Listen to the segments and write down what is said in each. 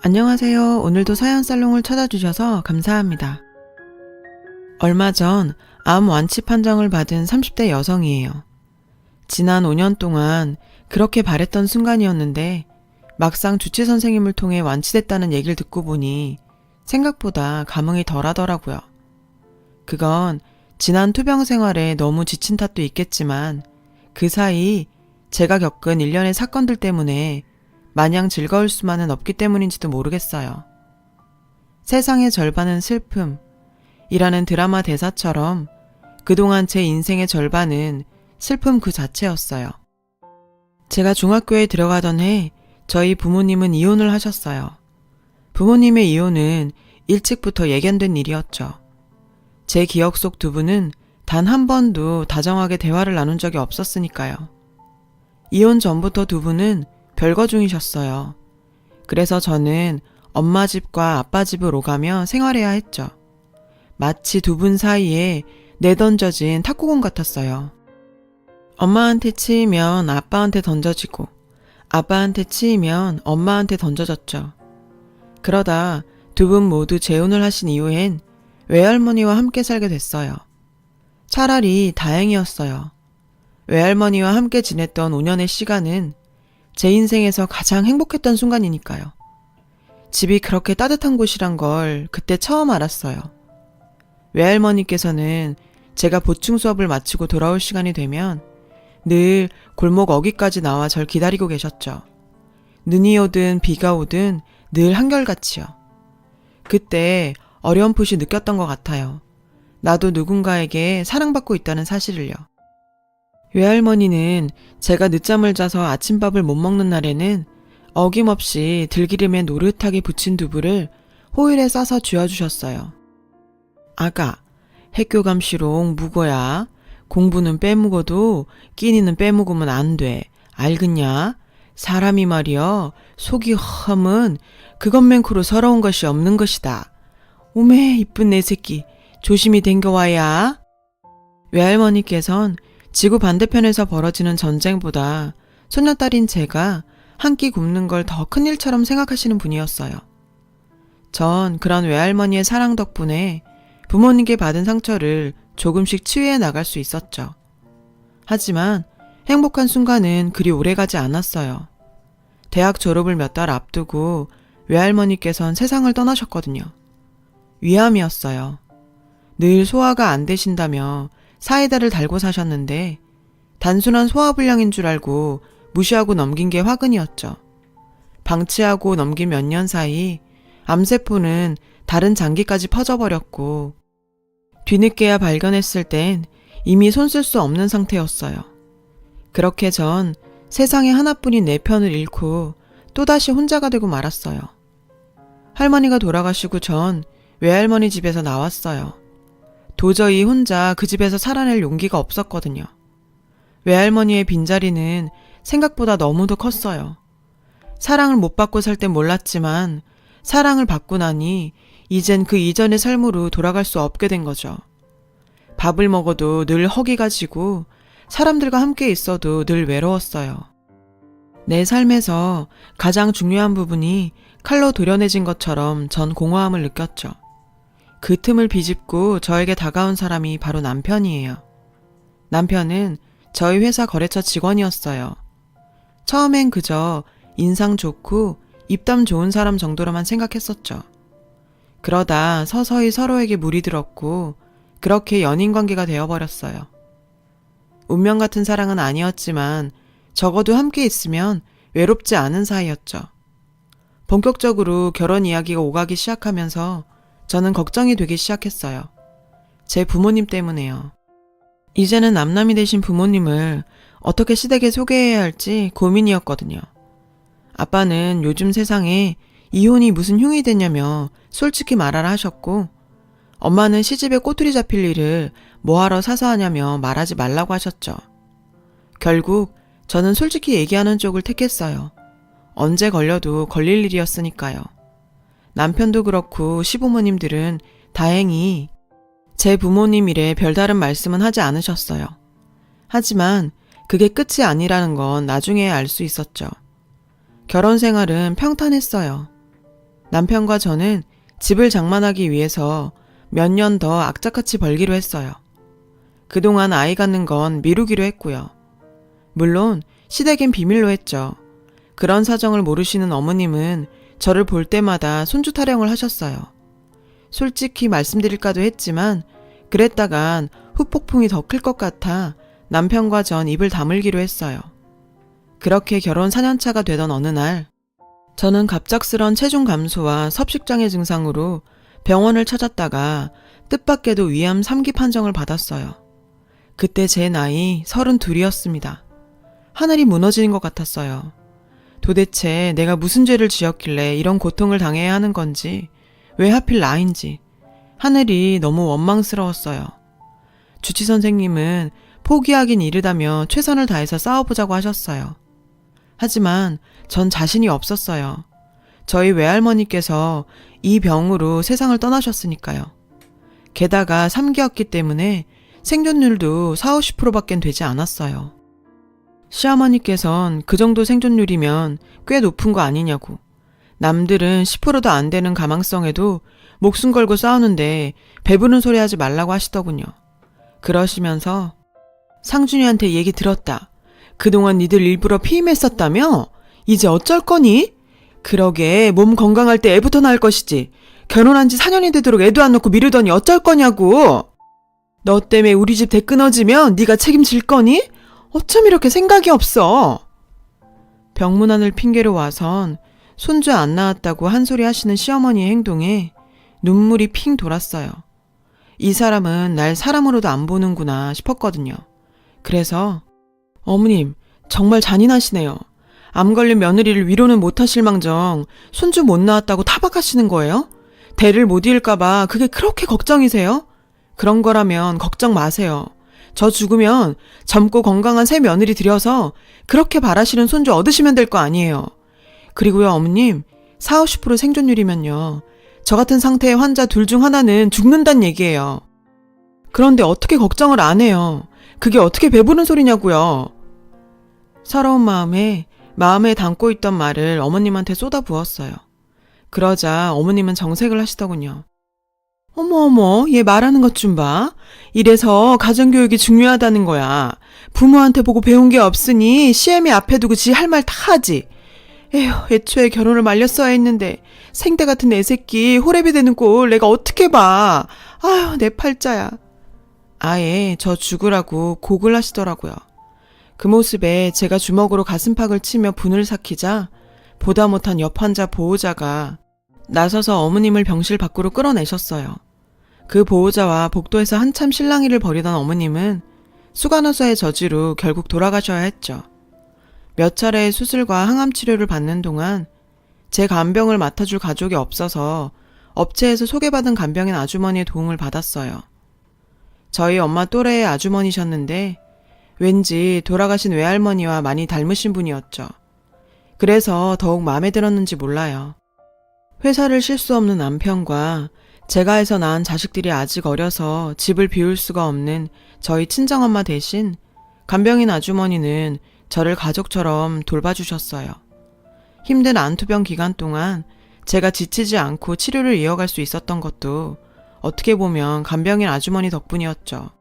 안녕하세요. 오늘도 사연살롱을 찾아주셔서 감사합니다. 얼마 전 암 완치 판정을 받은 30대 여성이에요. 지난 5년 동안 그렇게 바랬던 순간이었는데 막상 주치 선생님을 통해 완치됐다는 얘기를 듣고 보니 생각보다 감흥이 덜하더라고요. 그건 지난 투병 생활에 너무 지친 탓도 있겠지만 그 사이 제가 겪은 일련의 사건들 때문에 마냥 즐거울 수만은 없기 때문인지도 모르겠어요. 세상의 절반은 슬픔이라는 드라마 대사처럼 그동안 제 인생의 절반은 슬픔 그 자체였어요. 제가 중학교에 들어가던 해 저희 부모님은 이혼을 하셨어요. 부모님의 이혼은 일찍부터 예견된 일이었죠. 제 기억 속 두 분은 단 한 번도 다정하게 대화를 나눈 적이 없었으니까요. 이혼 전부터 두 분은 별거 중이셨어요. 그래서 저는 엄마 집과 아빠 집을 오가며 생활해야 했죠. 마치 두 분 사이에 내던져진 탁구공 같았어요. 엄마한테 치이면 아빠한테 던져지고 아빠한테 치이면 엄마한테 던져졌죠. 그러다 두 분 모두 재혼을 하신 이후엔 외할머니와 함께 살게 됐어요. 차라리 다행이었어요. 외할머니와 함께 지냈던 5년의 시간은 제 인생에서 가장 행복했던 순간이니까요. 집이 그렇게 따뜻한 곳이란 걸 그때 처음 알았어요. 외할머니께서는 제가 보충 수업을 마치고 돌아올 시간이 되면 늘 골목 어귀까지 나와 절 기다리고 계셨죠. 눈이 오든 비가 오든 늘 한결같이요. 그때 어렴풋이 느꼈던 것 같아요. 나도 누군가에게 사랑받고 있다는 사실을요. 외할머니는 제가 늦잠을 자서 아침밥을 못 먹는 날에는 어김없이 들기름에 노릇하게 부친 두부를 호일에 싸서 쥐어주셨어요. 아가, 핵교감시롱 묵어야. 공부는 빼묵어도 끼니는 빼묵으면 안 돼. 알겠냐? 사람이 말이여 속이 허함은 그것만크로 서러운 것이 없는 것이다. 오메 이쁜 내 새끼 조심히 댕겨와야. 외할머니께선 지구 반대편에서 벌어지는 전쟁보다 손녀딸인 제가 한 끼 굶는 걸 더 큰일처럼 생각하시는 분이었어요. 전 그런 외할머니의 사랑 덕분에 부모님께 받은 상처를 조금씩 치유해 나갈 수 있었죠. 하지만 행복한 순간은 그리 오래가지 않았어요. 대학 졸업을 몇 달 앞두고 외할머니께선 세상을 떠나셨거든요. 위암이었어요. 늘 소화가 안 되신다며 사이다를 달고 사셨는데 단순한 소화불량인 줄 알고 무시하고 넘긴 게 화근이었죠. 방치하고 넘긴 몇 년 사이 암세포는 다른 장기까지 퍼져버렸고 뒤늦게야 발견했을 땐 이미 손 쓸 수 없는 상태였어요. 그렇게 전 세상에 하나뿐인 내 편을 잃고 또다시 혼자가 되고 말았어요. 할머니가 돌아가시고 전 외할머니 집에서 나왔어요. 도저히 혼자 그 집에서 살아낼 용기가 없었거든요. 외할머니의 빈자리는 생각보다 너무도 컸어요. 사랑을 못 받고 살 땐 몰랐지만 사랑을 받고 나니 이젠 그 이전의 삶으로 돌아갈 수 없게 된 거죠. 밥을 먹어도 늘 허기가 지고 사람들과 함께 있어도 늘 외로웠어요. 내 삶에서 가장 중요한 부분이 칼로 도려내진 것처럼 전 공허함을 느꼈죠. 그 틈을 비집고 저에게 다가온 사람이 바로 남편이에요. 남편은 저희 회사 거래처 직원이었어요. 처음엔 그저 인상 좋고 입담 좋은 사람 정도로만 생각했었죠. 그러다 서서히 서로에게 물이 들었고 그렇게 연인관계가 되어버렸어요. 운명 같은 사랑은 아니었지만 적어도 함께 있으면 외롭지 않은 사이였죠. 본격적으로 결혼 이야기가 오가기 시작하면서 저는 걱정이 되기 시작했어요. 제 부모님 때문에요. 이제는 남남이 되신 부모님을 어떻게 시댁에 소개해야 할지 고민이었거든요. 아빠는 요즘 세상에 이혼이 무슨 흉이 되냐며 솔직히 말하라 하셨고 엄마는 시집에 꼬투리 잡힐 일을 뭐하러 사서 하냐며 말하지 말라고 하셨죠. 결국 저는 솔직히 얘기하는 쪽을 택했어요. 언제 걸려도 걸릴 일이었으니까요. 남편도 그렇고 시부모님들은 다행히 제 부모님 일에 별다른 말씀은 하지 않으셨어요. 하지만 그게 끝이 아니라는 건 나중에 알 수 있었죠. 결혼 생활은 평탄했어요. 남편과 저는 집을 장만하기 위해서 몇 년 더 악착같이 벌기로 했어요. 그동안 아이 갖는 건 미루기로 했고요. 물론 시댁엔 비밀로 했죠. 그런 사정을 모르시는 어머님은 저를 볼 때마다 손주 타령을 하셨어요. 솔직히 말씀드릴까도 했지만 그랬다간 후폭풍이 더 클 것 같아 남편과 전 입을 다물기로 했어요. 그렇게 결혼 4년차가 되던 어느 날 저는 갑작스런 체중 감소와 섭식장애 증상으로 병원을 찾았다가 뜻밖에도 위암 3기 판정을 받았어요. 그때 제 나이 32이었습니다. 하늘이 무너지는 것 같았어요. 도대체 내가 무슨 죄를 지었길래 이런 고통을 당해야 하는 건지, 왜 하필 나인지 하늘이 너무 원망스러웠어요. 주치 선생님은 포기하긴 이르다며 최선을 다해서 싸워보자고 하셨어요. 하지만 전 자신이 없었어요. 저희 외할머니께서 이 병으로 세상을 떠나셨으니까요. 게다가 3기였기 때문에 생존율도 40~50%밖엔 되지 않았어요. 시어머니께선 그 정도 생존율이면 꽤 높은 거 아니냐고, 남들은 10%도 안 되는 가망성에도 목숨 걸고 싸우는데 배부른 소리 하지 말라고 하시더군요. 그러시면서 상준이한테 얘기 들었다. 그동안 니들 일부러 피임했었다며? 이제 어쩔 거니? 그러게 몸 건강할 때 애부터 낳을 것이지. 결혼한 지 4년이 되도록 애도 안 놓고 미루더니 어쩔 거냐고. 너 때문에 우리 집 대 끊어지면 네가 책임질 거니? 어쩜 이렇게 생각이 없어. 병문안을 핑계로 와선 손주 안 낳았다고 한 소리 하시는 시어머니의 행동에 눈물이 핑 돌았어요. 이 사람은 날 사람으로도 안 보는구나 싶었거든요. 그래서 어머님 정말 잔인하시네요. 암 걸린 며느리를 위로는 못하실 망정 손주 못 낳았다고 타박하시는 거예요? 대를 못 이을까봐 그게 그렇게 걱정이세요? 그런 거라면 걱정 마세요. 저 죽으면 젊고 건강한 새 며느리 들여서 그렇게 바라시는 손주 얻으시면 될 거 아니에요. 그리고요 어머님 40~50% 생존율이면요 저 같은 상태의 환자 둘 중 하나는 죽는단 얘기예요. 그런데 어떻게 걱정을 안 해요. 그게 어떻게 배부른 소리냐고요. 서러운 마음에 담고 있던 말을 어머님한테 쏟아부었어요. 그러자 어머님은 정색을 하시더군요. 어머 얘 말하는 것 좀 봐. 이래서 가정교육이 중요하다는 거야. 부모한테 보고 배운 게 없으니 시애미 앞에 두고 지 할 말 다 하지. 에휴 애초에 결혼을 말렸어야 했는데 생대 같은 내 새끼 호래비 되는 꼴 내가 어떻게 봐. 아휴 내 팔자야. 아예 저 죽으라고 곡을 하시더라고요. 그 모습에 제가 주먹으로 가슴팍을 치며 분을 삭히자 보다 못한 옆 환자 보호자가 나서서 어머님을 병실 밖으로 끌어내셨어요. 그 보호자와 복도에서 한참 실랑이를 벌이던 어머님은 수간호사의 저지로 결국 돌아가셔야 했죠. 몇 차례의 수술과 항암 치료를 받는 동안 제 간병을 맡아줄 가족이 없어서 업체에서 소개받은 간병인 아주머니의 도움을 받았어요. 저희 엄마 또래의 아주머니셨는데 왠지 돌아가신 외할머니와 많이 닮으신 분이었죠. 그래서 더욱 마음에 들었는지 몰라요. 회사를 쉴 수 없는 남편과 제가 해서 낳은 자식들이 아직 어려서 집을 비울 수가 없는 저희 친정엄마 대신 간병인 아주머니는 저를 가족처럼 돌봐주셨어요. 힘든 안투병 기간 동안 제가 지치지 않고 치료를 이어갈 수 있었던 것도 어떻게 보면 간병인 아주머니 덕분이었죠.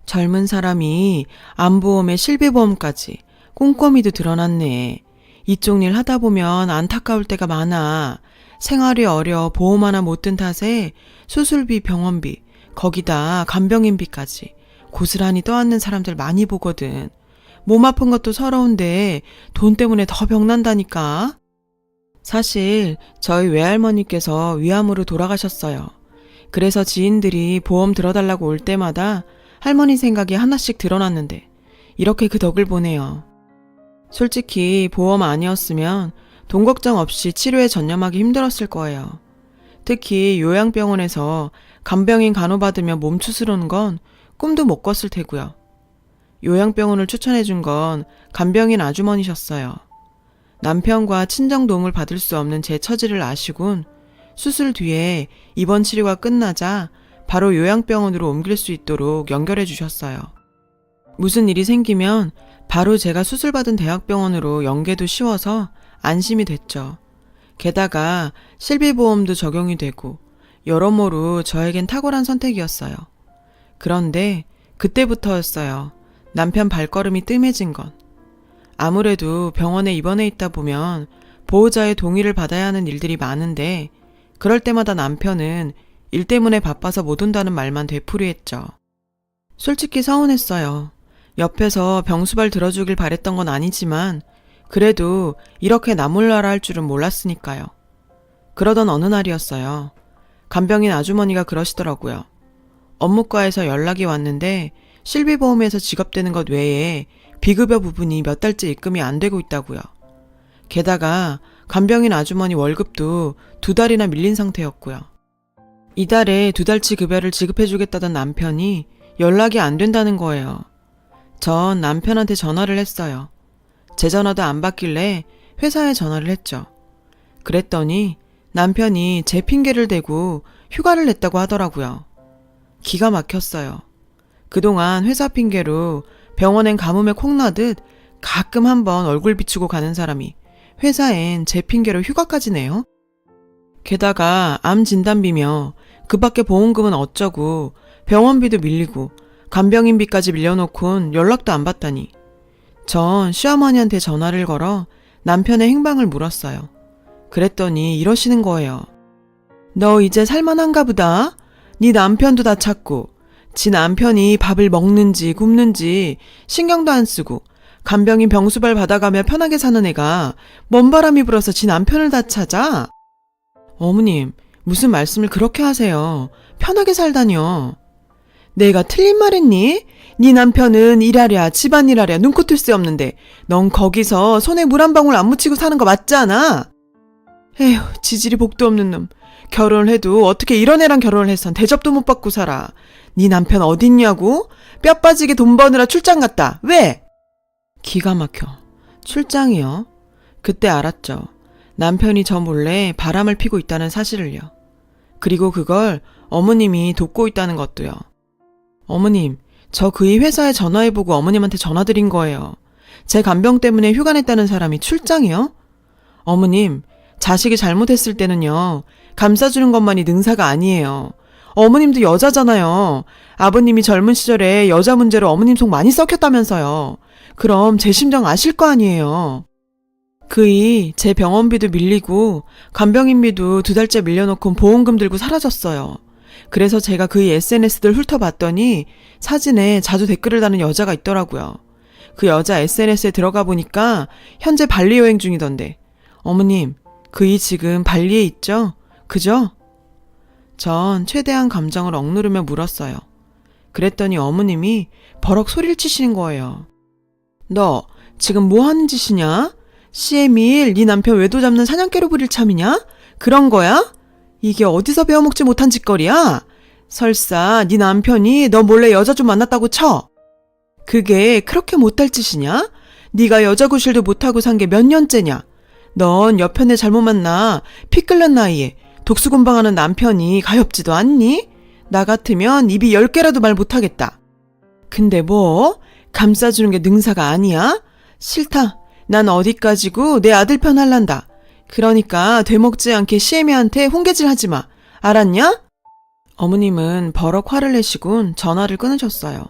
젊은 사람이 암보험에 실비보험까지 꼼꼼히도 드러났네. 이쪽 일 하다 보면 안타까울 때가 많아. 생활이 어려 보험 하나 못 든 탓에 수술비, 병원비, 거기다 간병인비까지 고스란히 떠안는 사람들 많이 보거든. 몸 아픈 것도 서러운데 돈 때문에 더 병난다니까. 사실 저희 외할머니께서 위암으로 돌아가셨어요. 그래서 지인들이 보험 들어달라고 올 때마다 할머니 생각이 하나씩 드러났는데 이렇게 그 덕을 보네요. 솔직히 보험 아니었으면 돈 걱정 없이 치료에 전념하기 힘들었을 거예요. 특히 요양병원에서 간병인 간호받으며 몸 추스르는 건 꿈도 못 꿨을 테고요. 요양병원을 추천해준 건 간병인 아주머니셨어요. 남편과 친정 도움을 받을 수 없는 제 처지를 아시곤 수술 뒤에 입원 치료가 끝나자 바로 요양병원으로 옮길 수 있도록 연결해 주셨어요. 무슨 일이 생기면 바로 제가 수술받은 대학병원으로 연계도 쉬워서 안심이 됐죠. 게다가 실비보험도 적용이 되고 여러모로 저에겐 탁월한 선택이었어요. 그런데 그때부터였어요. 남편 발걸음이 뜸해진 건. 아무래도 병원에 입원해 있다 보면 보호자의 동의를 받아야 하는 일들이 많은데 그럴 때마다 남편은 일 때문에 바빠서 못 온다는 말만 되풀이했죠. 솔직히 서운했어요. 옆에서 병수발 들어주길 바랬던 건 아니지만 그래도 이렇게 나몰라라 할 줄은 몰랐으니까요. 그러던 어느 날이었어요. 간병인 아주머니가 그러시더라고요. 업무과에서 연락이 왔는데 실비보험에서 지급되는 것 외에 비급여 부분이 몇 달째 입금이 안 되고 있다고요. 게다가 간병인 아주머니 월급도 2달이나 밀린 상태였고요. 이달에 2달치 급여를 지급해주겠다던 남편이 연락이 안 된다는 거예요. 전 남편한테 전화를 했어요. 제 전화도 안 받길래 회사에 전화를 했죠. 그랬더니 남편이 제 핑계를 대고 휴가를 냈다고 하더라고요. 기가 막혔어요. 그동안 회사 핑계로 병원엔 가뭄에 콩나듯 가끔 한번 얼굴 비추고 가는 사람이 회사엔 제 핑계로 휴가까지 내요? 게다가 암 진단비며 그 밖에 보험금은 어쩌고 병원비도 밀리고 간병인비까지 밀려놓곤 연락도 안 받다니. 전 시어머니한테 전화를 걸어 남편의 행방을 물었어요. 그랬더니 이러시는 거예요. 너 이제 살만한가 보다. 네 남편도 다 찾고 지 남편이 밥을 먹는지 굶는지 신경도 안 쓰고 간병인 병수발 받아가며 편하게 사는 애가 뭔 바람이 불어서 지 남편을 다 찾아? 어머님, 무슨 말씀을 그렇게 하세요. 편하게 살다뇨. 내가 틀린 말 했니? 네 남편은 일하랴 집안일하랴 눈코 뜰 새 없는데 넌 거기서 손에 물 한 방울 안 묻히고 사는 거 맞지 않아? 에휴, 지질이 복도 없는 놈. 결혼을 해도 어떻게 이런 애랑 결혼을 해선 대접도 못 받고 살아. 네 남편 어딨냐고? 뼈 빠지게 돈 버느라 출장 갔다. 왜? 기가 막혀. 출장이요? 그때 알았죠. 남편이 저 몰래 바람을 피고 있다는 사실을요. 그리고 그걸 어머님이 돕고 있다는 것도요. 어머님, 저 그이 회사에 전화해보고 어머님한테 전화드린 거예요. 제 간병 때문에 휴가 냈다는 사람이 출장이요? 어머님, 자식이 잘못했을 때는요. 감싸주는 것만이 능사가 아니에요. 어머님도 여자잖아요. 아버님이 젊은 시절에 여자 문제로 어머님 속 많이 썩혔다면서요. 그럼 제 심정 아실 거 아니에요. 그이 제 병원비도 밀리고 간병인비도 2달째 밀려놓고 보험금 들고 사라졌어요. 그래서 제가 그이 SNS들 훑어봤더니 사진에 자주 댓글을 다는 여자가 있더라고요. 그 여자 SNS에 들어가 보니까 현재 발리 여행 중이던데. 어머님, 그이 지금 발리에 있죠? 그죠? 전 최대한 감정을 억누르며 물었어요. 그랬더니 어머님이 버럭 소리를 치시는 거예요. 너 지금 뭐 하는 짓이냐? CM일 네 남편 외도 잡는 사냥개로 부릴 참이냐? 그런 거야? 이게 어디서 배워먹지 못한 짓거리야? 설사 네 남편이 너 몰래 여자 좀 만났다고 쳐. 그게 그렇게 못할 짓이냐? 네가 여자 구실도 못하고 산 게 몇 년째냐? 넌 옆편에 잘못 만나 피 끓는 나이에 독수공방하는 남편이 가엾지도 않니? 나 같으면 입이 10개라도 말 못하겠다. 근데 뭐? 감싸주는 게 능사가 아니야? 싫다. 난 어디까지고 내 아들 편 할란다. 그러니까 되먹지 않게 시애미한테 홍계질 하지 마. 알았냐? 어머님은 버럭 화를 내시곤 전화를 끊으셨어요.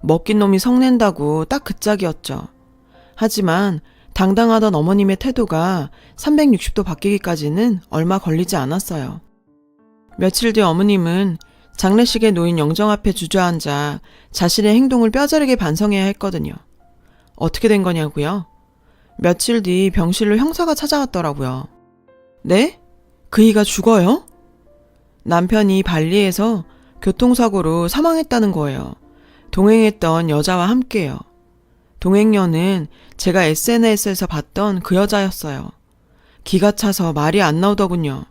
먹긴 놈이 성낸다고 딱 그 짝이었죠. 하지만 당당하던 어머님의 태도가 360도 바뀌기까지는 얼마 걸리지 않았어요. 며칠 뒤 어머님은 장례식에 놓인 영정 앞에 주저앉아 자신의 행동을 뼈저리게 반성해야 했거든요. 어떻게 된 거냐고요? 며칠 뒤 병실로 형사가 찾아왔더라고요. 네? 그이가 죽어요? 남편이 발리에서 교통사고로 사망했다는 거예요. 동행했던 여자와 함께요. 동행녀는 제가 SNS에서 봤던 그 여자였어요. 기가 차서 말이 안 나오더군요.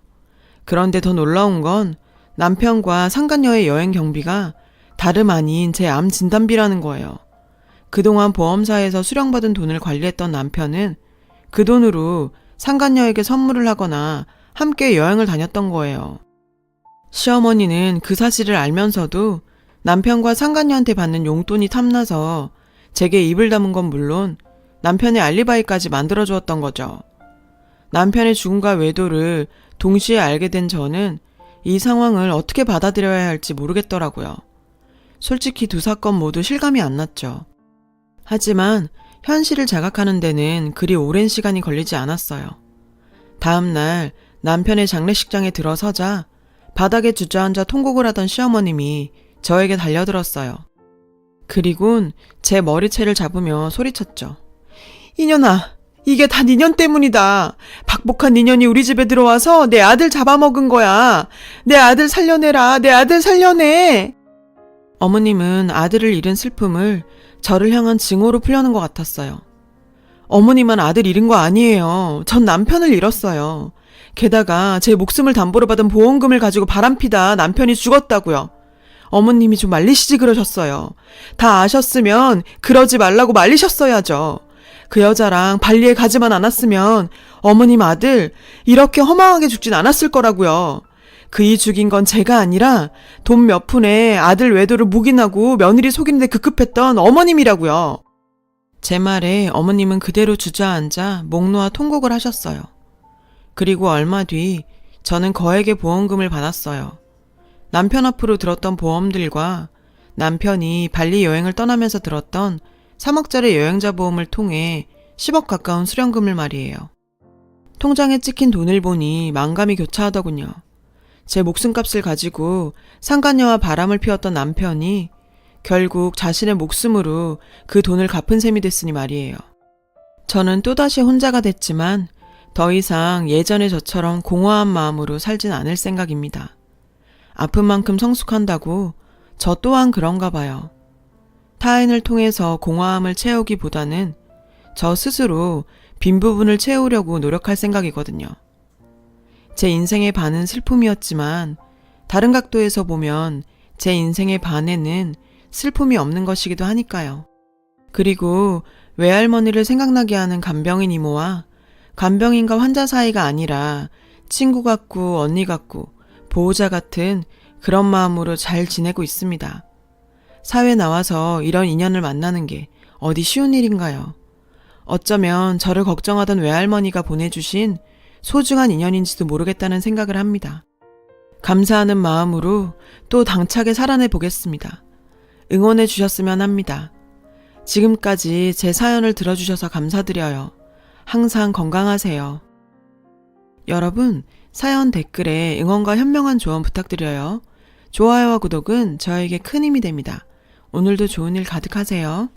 그런데 더 놀라운 건 남편과 상간녀의 여행 경비가 다름 아닌 제 암 진단비라는 거예요. 그동안 보험사에서 수령받은 돈을 관리했던 남편은 그 돈으로 상간녀에게 선물을 하거나 함께 여행을 다녔던 거예요. 시어머니는 그 사실을 알면서도 남편과 상간녀한테 받는 용돈이 탐나서 제게 입을 다문 건 물론 남편의 알리바이까지 만들어주었던 거죠. 남편의 죽음과 외도를 동시에 알게 된 저는 이 상황을 어떻게 받아들여야 할지 모르겠더라고요. 솔직히 두 사건 모두 실감이 안 났죠. 하지만 현실을 자각하는 데는 그리 오랜 시간이 걸리지 않았어요. 다음 날 남편의 장례식장에 들어서자 바닥에 주저앉아 통곡을 하던 시어머님이 저에게 달려들었어요. 그리곤 제 머리채를 잡으며 소리쳤죠. 이년아, 이게 다 니년 때문이다. 박복한 니년이 우리 집에 들어와서 내 아들 잡아먹은 거야. 내 아들 살려내라. 내 아들 살려내. 어머님은 아들을 잃은 슬픔을 저를 향한 증오로 풀려는 것 같았어요. 어머니만 아들 잃은 거 아니에요. 전 남편을 잃었어요. 게다가 제 목숨을 담보로 받은 보험금을 가지고 바람피다 남편이 죽었다고요. 어머님이 좀 말리시지 그러셨어요. 다 아셨으면 그러지 말라고 말리셨어야죠. 그 여자랑 발리에 가지만 않았으면 어머님 아들 이렇게 허망하게 죽진 않았을 거라고요. 그이 죽인 건 제가 아니라 돈 몇 푼에 아들 외도를 묵인하고 며느리 속이는데 급급했던 어머님이라고요. 제 말에 어머님은 그대로 주저앉아 목 놓아 통곡을 하셨어요. 그리고 얼마 뒤 저는 거액의 보험금을 받았어요. 남편 앞으로 들었던 보험들과 남편이 발리 여행을 떠나면서 들었던 3억짜리 여행자 보험을 통해 10억 가까운 수령금을 말이에요. 통장에 찍힌 돈을 보니 만감이 교차하더군요. 제 목숨값을 가지고 상간녀와 바람을 피웠던 남편이 결국 자신의 목숨으로 그 돈을 갚은 셈이 됐으니 말이에요. 저는 또다시 혼자가 됐지만 더 이상 예전의 저처럼 공허한 마음으로 살진 않을 생각입니다. 아픈 만큼 성숙한다고 저 또한 그런가 봐요. 타인을 통해서 공허함을 채우기보다는 저 스스로 빈 부분을 채우려고 노력할 생각이거든요. 제 인생의 반은 슬픔이었지만 다른 각도에서 보면 제 인생의 반에는 슬픔이 없는 것이기도 하니까요. 그리고 외할머니를 생각나게 하는 간병인 이모와 간병인과 환자 사이가 아니라 친구 같고 언니 같고 보호자 같은 그런 마음으로 잘 지내고 있습니다. 사회에 나와서 이런 인연을 만나는 게 어디 쉬운 일인가요? 어쩌면 저를 걱정하던 외할머니가 보내주신 소중한 인연인지도 모르겠다는 생각을 합니다. 감사하는 마음으로 또 당차게 살아내 보겠습니다. 응원해 주셨으면 합니다. 지금까지 제 사연을 들어주셔서 감사드려요. 항상 건강하세요. 여러분, 사연 댓글에 응원과 현명한 조언 부탁드려요. 좋아요와 구독은 저에게 큰 힘이 됩니다. 오늘도 좋은 일 가득하세요.